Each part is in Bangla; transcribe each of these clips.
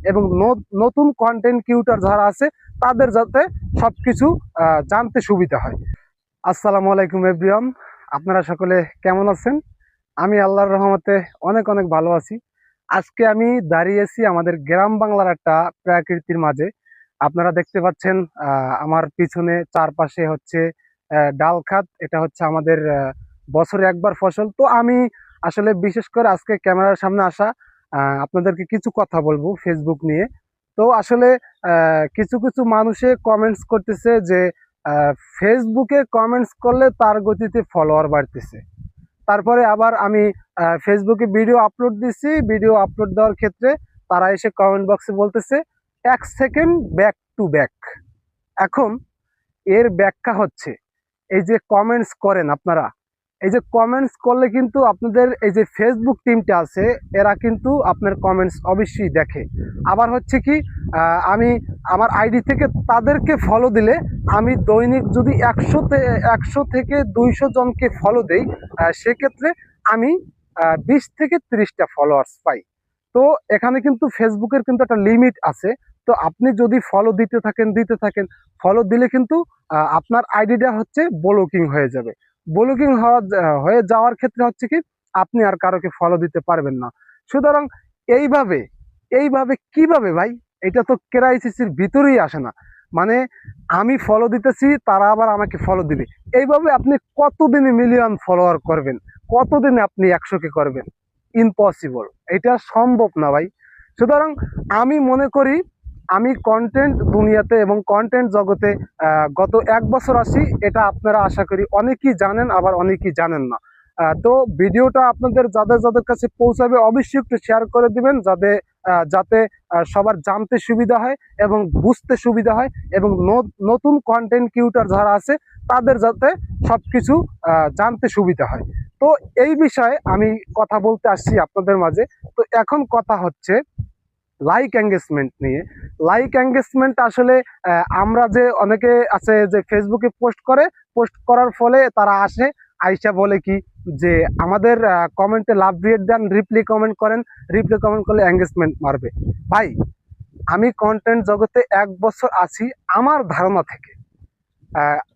এবং নতুন কন্টেন্ট ক্রিয়েটর যারা আছে তাদের যাতে সবকিছু জানতে সুবিধা হয়। আসসালামু আলাইকুম এভরিওয়ান, আপনারা সকলে কেমন আছেন? আমি আল্লাহর রহমতে অনেক অনেক ভালো আছি। আজকে আমি দাঁড়িয়েছি আমাদের গ্রাম বাংলার একটা প্রকৃতির মাঝে। আপনারা দেখতে পাচ্ছেন আমার পিছনে চারপাশে হচ্ছে ডাল খাত। এটা হচ্ছে আমাদের বছরে একবার ফসল। তো আমি আসলে বিশেষ করে আজকে ক্যামেরার সামনে আসা, আপনাদেরকে কিছু কথা বলবো ফেসবুক নিয়ে। তো আসলে কিছু কিছু মানুষে কমেন্টস করতেছে যে ফেসবুকে কমেন্টস করলে তার গতিতে ফলোয়ার বাড়তেছে। তারপরে আবার আমি ফেসবুকে ভিডিও আপলোড দিচ্ছি, ভিডিও আপলোড দেওয়ার ক্ষেত্রে তারা এসে কমেন্ট বক্সে বলতেছে 1 সেকেন্ড ব্যাক টু ব্যাক। এখন এর ব্যাখ্যা হচ্ছে, এই যে কমেন্টস করেন আপনারা, এই যে কমেন্টস করলে কিন্তু আপনাদের এই যে ফেসবুক টিমটা আছে এরা কিন্তু আপনার কমেন্টস অবশ্যই দেখে। আবার হচ্ছে কি, আমি আমার আইডি থেকে তাদেরকে ফলো দিলে আমি দৈনিক যদি 100 থেকে 200 জনকে ফলো দেই, সেক্ষেত্রে আমি 20 থেকে 30টা ফলোয়ার্স পাই। তো এখানে কিন্তু ফেসবুকের কিন্তু একটা লিমিট আছে। তো আপনি যদি ফলো দিতে থাকেন, ফলো দিলে কিন্তু আপনার আইডিটা হচ্ছে ব্লকিং হয়ে যাবে। ব্লকিং হয়ে যাওয়ার ক্ষেত্রে হচ্ছে কি, আপনি আর কারোকে ফলো দিতে পারবেন না। সুতরাং এইভাবে এইভাবে কিভাবে ভাই, এটা তো কেরাইসিসির ভিতরেই আসে না। মানে আমি ফলো দিতেছি, তারা আবার আমাকে ফলো দিবে। এইভাবে আপনি কতদিনে মিলিয়ন ফলোয়ার করবেন? কতদিনে আপনি 100কে করবেন? ইম্পসিবল, এটা সম্ভব না ভাই। সুতরাং আমি মনে করি, আমি কন্টেন্ট দুনিয়াতে এবং কন্টেন্ট জগতে গত 1 বছর আছি। এটা আপনারা আশা করি অনেকেই জানেন, আবার অনেকেই জানেন না। তো ভিডিওটা আপনাদের যাদের যাদের কাছে পৌঁছাবে অবশ্যই একটু শেয়ার করে দিবেন, যাতে সবার জানতে সুবিধা হয় এবং বুঝতে সুবিধা হয়, এবং নতুন কন্টেন্ট ক্রিয়েটর যারা আছে তাদের যাতে সবকিছু জানতে সুবিধা হয়। তো এই বিষয়ে আমি কথা বলতে আসছি আপনাদের মাঝে। তো এখন কথা হচ্ছে লাইক এঙ্গেজমেন্ট নিয়ে। লাইক এঙ্গেজমেন্ট আসলে আমরা যে অনেকে আছে যে ফেসবুকে পোস্ট করার ফলে তারা আইসা বলে কি যে আমাদের কমেন্টে লাভ রিয়েট দেন, রিপ্লাই কমেন্ট করেন, রিপ্লাই কমেন্ট করলে এঙ্গেজমেন্ট মারবে। ভাই, আমি কন্টেন্ট জগতে 1 বছর আছি। আমার ধারণা থেকে,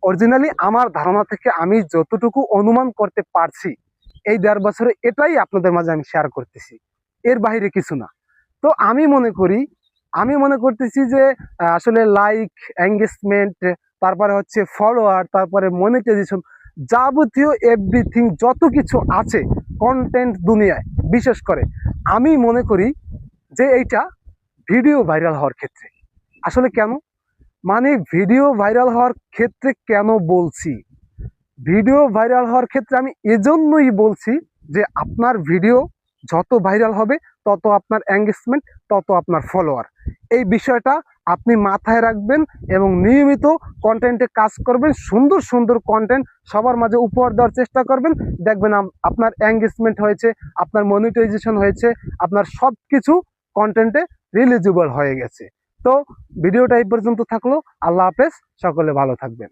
অরিজিনালি আমার ধারণা থেকে আমি যতটুকু অনুমান করতে পারছি, এই 1.5 বছরে এটাই আপনাদের মাঝে আমি শেয়ার করতেছি, এর বাইরে কিছু না। তো আমি মনে করতেছি যে আসলে লাইক এঙ্গেজমেন্ট, তারপরে হচ্ছে ফলোয়ার, তারপরে মনিটাইজেশন, যাবতীয় এভরিথিং যত কিছু আছে কন্টেন্ট দুনিয়ায়, বিশেষ করে আমি মনে করি যে এইটা ভিডিও ভাইরাল হওয়ার ক্ষেত্রে। আসলে কেন, মানে ভিডিও ভাইরাল হওয়ার ক্ষেত্রে কেন বলছি, ভিডিও ভাইরাল হওয়ার ক্ষেত্রে আমি এজন্যই বলছি যে আপনার ভিডিও যত ভাইরাল হবে তত আপনার এঙ্গেজমেন্ট, তত আপনার ফলোয়ার। এই বিষয়টা আপনি মাথায় রাখবেন এবং নিয়মিত কন্টেন্টে কাজ করবেন, সুন্দর সুন্দর কন্টেন্ট সবার মাঝে উপহার দেওয়ার চেষ্টা করবেন। দেখবেন আপনার এঙ্গেজমেন্ট হয়েছে, আপনার মনিটাইজেশন হয়েছে, আপনার সব কিছু কন্টেন্টে রিলিজেবল হয়ে গেছে। তো ভিডিওটা এই পর্যন্ত থাকলো। আল্লাহ হাফেজ, সকলে ভালো থাকবেন।